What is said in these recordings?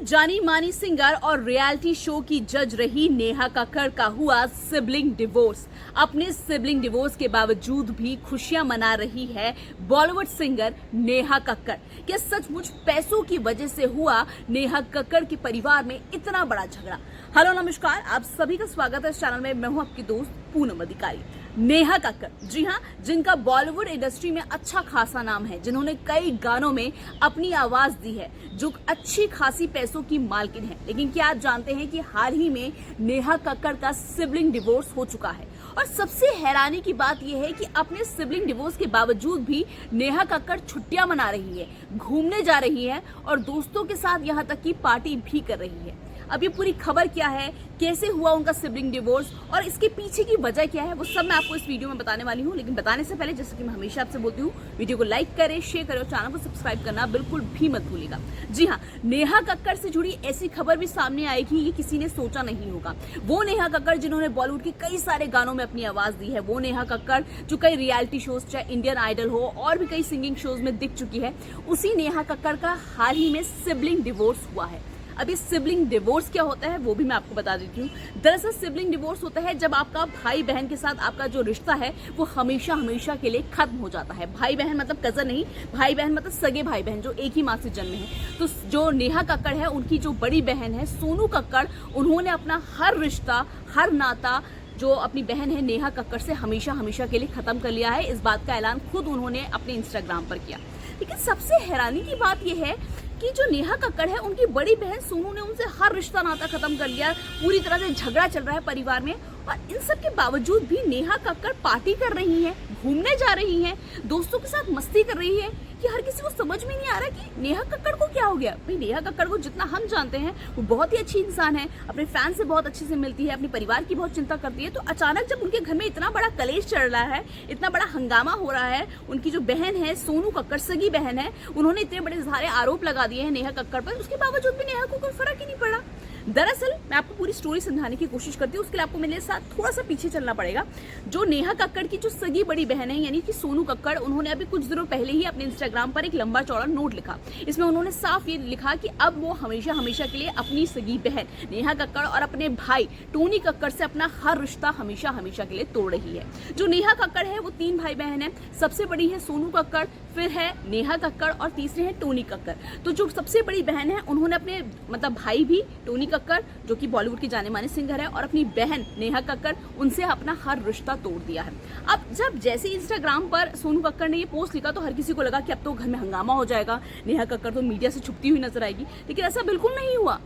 जानी मानी सिंगर और रियलिटी शो की जज रही नेहा कक्कड़ का हुआ सिबलिंग डिवोर्स। अपने सिबलिंग डिवोर्स के बावजूद भी खुशियां मना रही है बॉलीवुड सिंगर नेहा कक्कड़। क्या सचमुच पैसों की वजह से हुआ नेहा कक्कड़ के परिवार में इतना बड़ा झगड़ा? हेलो नमस्कार, आप सभी का स्वागत है इस चैनल में। मैं हूं आपकी दोस्त पूनम अधिकारी। नेहा कक्कड़, जी हाँ, जिनका बॉलीवुड इंडस्ट्री में अच्छा खासा नाम है, जिन्होंने कई गानों में अपनी आवाज दी है, जो अच्छी खासी पैसों की मालकिन है। लेकिन क्या आप जानते हैं कि हाल ही में नेहा कक्कड़ का सिबलिंग डिवोर्स हो चुका है। और सबसे हैरानी की बात यह है कि अपने सिबलिंग डिवोर्स के बावजूद भी नेहा कक्कड़ छुट्टियां मना रही है, घूमने जा रही है और दोस्तों के साथ यहाँ तक कि पार्टी भी कर रही है। अब ये पूरी खबर क्या है, कैसे हुआ उनका सिबलिंग डिवोर्स और इसके पीछे की वजह क्या है, वो सब मैं आपको इस वीडियो में बताने वाली हूँ। लेकिन बताने से पहले, जैसे कि मैं हमेशा आपसे बोलती हूँ, वीडियो को लाइक करें, शेयर करें और चैनल को सब्सक्राइब करना बिल्कुल भी मत भूलिएगा। जी हाँ, नेहा कक्कड़ से जुड़ी ऐसी खबर भी सामने आएगी, ये किसी ने सोचा नहीं होगा। वो नेहा कक्कड़ जिन्होंने बॉलीवुड के कई सारे गानों में अपनी आवाज दी है, वो नेहा कक्कड़ जो कई रियलिटी शोज, चाहे इंडियन आइडल हो और भी कई सिंगिंग शोज में दिख चुकी है, उसी नेहा कक्कड़ का हाल ही में सिबलिंग डिवोर्स हुआ है। अभी सिबलिंग डिवोर्स क्या होता है वो भी मैं आपको बता देती हूँ। दरअसल सिबलिंग डिवोर्स होता है जब आपका भाई बहन के साथ आपका जो रिश्ता है वो हमेशा हमेशा के लिए खत्म हो जाता है। भाई बहन मतलब कजन नहीं, भाई बहन मतलब सगे भाई बहन जो एक ही माँ से जन्मे हैं। तो जो नेहा कक्कड़ है, उनकी जो बड़ी बहन है सोनू कक्कड़, उन्होंने अपना हर रिश्ता, हर नाता जो अपनी बहन है नेहा कक्कड़ से हमेशा हमेशा के लिए खत्म कर लिया है। इस बात का ऐलान खुद उन्होंने अपने इंस्टाग्राम पर किया। लेकिन सबसे हैरानी की बात यह है कि जो नेहा कक्कड़ है, उनकी बड़ी बहन सोनू ने उनसे हर रिश्ता नाता खत्म कर लिया। पूरी तरह से झगड़ा चल रहा है परिवार में और इन सब के बावजूद भी नेहा कक्कड़ पार्टी कर रही है, घूमने जा रही है, दोस्तों के साथ मस्ती कर रही है कि हर किसी को समझ में नहीं आ रहा कि नेहा कक्कड़ को क्या हो गया। भाई नेहा कक्कड़ को जितना हम जानते हैं वो बहुत ही अच्छी इंसान है, अपने फैन से बहुत अच्छे से मिलती है, अपने परिवार की बहुत चिंता करती है। तो अचानक जब उनके घर में इतना बड़ा कलेश चल रहा है, इतना बड़ा हंगामा हो रहा है, उनकी जो बहन है सोनू कक्कड़, सगी बहन है, उन्होंने इतने बड़े सारे आरोप लगा दिए हैं नेहा कक्कड़ पर, उसके बावजूद भी नेहा को कोई फर्क ही नहीं पड़ा। दरअसल मैं आपको पूरी स्टोरी समझाने की कोशिश करती हूँ, उसके लिए आपको मेरे साथ थोड़ा सा पीछे चलना पड़ेगा। जो नेहा कक्कड़ की जो सगी बड़ी बहन है यानी कि सोनू कक्कड़, उन्होंने अभी कुछ दिनों पहले ही अपने इंस्टाग्राम पर एक लंबा चौड़ा नोट लिखा। इसमें उन्होंने साफ ये लिखा कि अब वो हमेशा हमेशा के लिए अपनी सगी बहन नेहा कक्कड़ और अपने भाई टोनी कक्कड़ से अपना हर रिश्ता हमेशा हमेशा के लिए तोड़ रही है। जो नेहा कक्कड़ है वो 3 भाई बहन है। सबसे बड़ी है सोनू कक्कड़, फिर है नेहा कक्कड़ और तीसरे है टोनी कक्कड़। तो जो सबसे बड़ी बहन है, उन्होंने अपने मतलब भाई भी टोनी कक्कड़ जो कि बॉलीवुड की जाने माने सिंगर है और अपनी बहन नेहा कक्कड़, उनसे अपना हर रिश्ता तोड़ दिया है। अब जब जैसे इंस्टाग्राम पर सोनू कक्कड़ ने ये पोस्ट लिखा तो हर किसी को लगा कि अब तो घर में हंगामा हो जाएगा, नेहा कक्कड़ तो मीडिया से छुपती हुई नजर आएगी। लेकिन ऐसा बिल्कुल नहीं हुआ।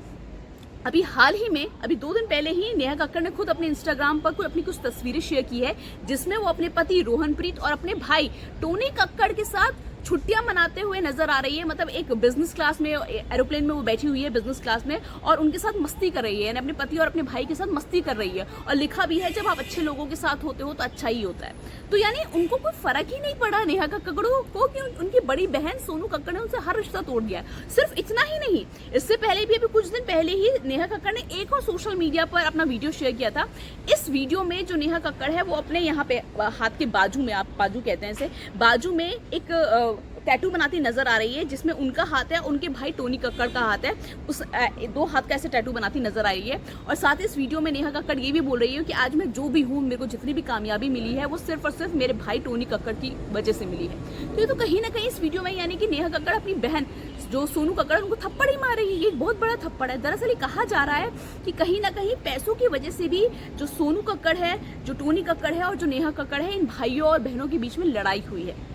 अभी हाल ही में, अभी 2 दिन पहले ही नेहा कक्कड़ ने खुद अपने इंस्टाग्राम पर अपनी कुछ तस्वीरें शेयर की है, जिसमें वो अपने पति रोहनप्रीत और अपने भाई टोनी कक्कड़ के साथ छुट्टियां मनाते हुए नजर आ रही है। मतलब एक बिजनेस क्लास में, एरोप्लेन में वो बैठी हुई है बिजनेस क्लास में और उनके साथ मस्ती कर रही है, यानी अपने पति और अपने भाई के साथ मस्ती कर रही है। और लिखा भी है जब आप अच्छे लोगों के साथ होते हो तो अच्छा ही होता है। तो यानी उनको कोई फर्क ही नहीं पड़ा नेहा कक्कड़ को कि उनकी बड़ी बहन सोनू कक्कड़ ने उनसे हर रिश्ता तोड़ दिया। सिर्फ इतना ही नहीं, इससे पहले भी अभी कुछ दिन पहले ही नेहा कक्कड़ ने एक और सोशल मीडिया पर अपना वीडियो शेयर किया था। इस वीडियो में जो नेहा कक्कड़ है वो अपने यहाँ पे हाथ के बाजू में, आप बाजू कहते हैं इसे, बाजू में एक टैटू बनाती नजर आ रही है, जिसमें उनका हाथ है, उनके भाई टोनी कक्कड़ का हाथ है। उस 2 हाथ का ऐसे टैटू बनाती नजर आ रही है। और साथ ही इस वीडियो में नेहा कक्कड़ ये भी बोल रही है कि आज मैं जो भी हूँ, मेरे को जितनी भी कामयाबी मिली है वो सिर्फ और सिर्फ मेरे भाई टोनी कक्कड़ की वजह से मिली है। तो ये तो कहीं ना कहीं इस वीडियो में यानी कि नेहा कक्कड़ अपनी बहन जो सोनू कक्कड़, उनको थप्पड़ ही मार रही है। ये एक बहुत बड़ा थप्पड़ है। दरअसल ये कहा जा रहा है कि कहीं ना कहीं पैसों की वजह से भी जो सोनू कक्कड़ है, जो टोनी कक्कड़ है और जो नेहा कक्कड़ है, इन भाइयों और बहनों के बीच में लड़ाई हुई है।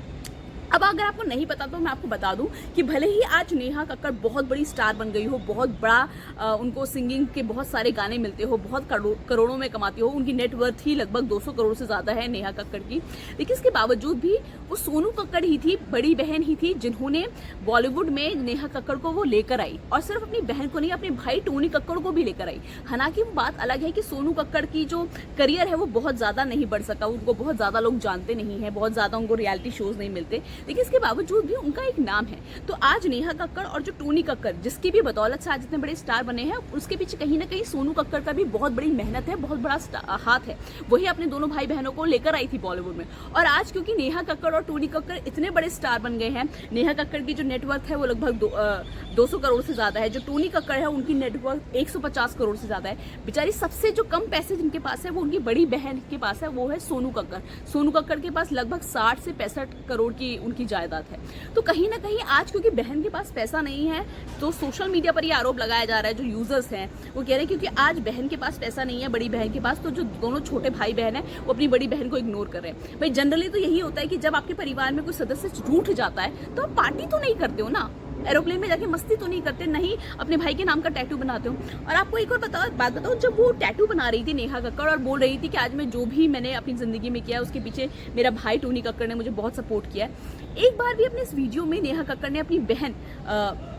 अब अगर आपको नहीं पता तो मैं आपको बता दूं कि भले ही आज नेहा कक्कड़ बहुत बड़ी स्टार बन गई हो, बहुत बड़ा उनको सिंगिंग के बहुत सारे गाने मिलते हो, बहुत करोड़ों में कमाती हो, उनकी नेटवर्थ ही लगभग 200 करोड़ से ज़्यादा है नेहा कक्कड़ की, लेकिन इसके बावजूद भी वो सोनू कक्कड़ ही थी, बड़ी बहन ही थी, जिन्होंने बॉलीवुड में नेहा कक्कड़ को वो लेकर आई। और सिर्फ अपनी बहन को नहीं, अपने भाई टोनी कक्कड़ को भी लेकर आई। हालांकि वो बात अलग है कि सोनू कक्कड़ की जो करियर है वो बहुत ज़्यादा नहीं बढ़ सका, उनको बहुत ज़्यादा लोग जानते नहीं है, बहुत ज़्यादा उनको रियलिटी शोज नहीं मिलते। लेकिन इसके बावजूद भी उनका एक नाम है। तो आज नेहा कक्कड़ और जो टोनी कक्कड़, जिसकी भी बदौलत से आज इतने बड़े स्टार बने हैं, उसके पीछे कहीं ना कहीं सोनू कक्कड़ का भी बहुत बड़ी मेहनत है, बहुत बड़ा हाथ है। वही अपने दोनों भाई बहनों को लेकर आई थी बॉलीवुड में। और आज क्योंकि नेहा कक्कड़ और टोनी कक्कड़ इतने बड़े स्टार बन गए हैं, नेहा कक्कड़ की जो नेटवर्क है वो लगभग 200 करोड़ से ज्यादा है। जो टोनी कक्कड़ है उनकी नेटवर्क 150 करोड़ से ज्यादा है। बेचारी सबसे जो कम पैसे जिनके पास है वो उनकी बड़ी बहन के पास है, वो है सोनू कक्कड़। सोनू कक्कड़ के पास लगभग 60 से 65 करोड़ की उनकी जायदाद है। तो कहीं ना कहीं आज क्योंकि बहन के पास पैसा नहीं है, तो सोशल मीडिया पर ये आरोप लगाया जा रहा है, जो यूजर्स हैं वो कह रहे हैं क्योंकि आज बहन के पास पैसा नहीं है, बड़ी बहन के पास, तो जो दोनों छोटे भाई बहन है वो अपनी बड़ी बहन को इग्नोर कर रहे हैं। भाई जनरली तो यही होता है कि जब आपके परिवार में कोई सदस्य रूठ जाता है तो आप पार्टी तो नहीं करते हो ना, एरोप्लेन में जाके मस्ती तो नहीं करते, नहीं अपने भाई के नाम का टैटू बनाते हो। और आपको एक और बात बताओ, जब वो टैटू बना रही थी नेहा कक्कड़ और बोल रही थी कि आज मैं जो भी मैंने अपनी जिंदगी में किया उसके पीछे मेरा भाई टोनी कक्कड़ ने मुझे बहुत सपोर्ट किया है, एक बार भी अपने इस वीडियो में नेहा कक्कड़ ने अपनी बहन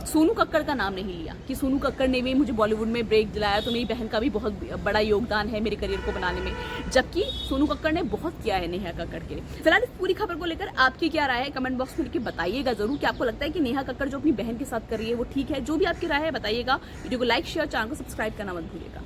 सोनू कक्कड़ का नाम नहीं लिया कि सोनू कक्कड़ ने भी मुझे बॉलीवुड में ब्रेक दिलाया, तो मेरी बहन का भी बहुत बड़ा योगदान है मेरे करियर को बनाने में। जबकि सोनू कक्कड़ ने बहुत किया है नेहा कक्कड़ के लिए। फिलहाल इस पूरी खबर को लेकर आपकी क्या राय है, कमेंट बॉक्स में लिख के बताइएगा जरूर कि आपको लगता है कि नेहा कक्कड़ जो अपनी बहन के साथ कर रही है वो ठीक है। जो भी आपकी राय है बताइएगा। वीडियो को लाइक शेयर, चैनल को सब्सक्राइब करना मत भूलिएगा।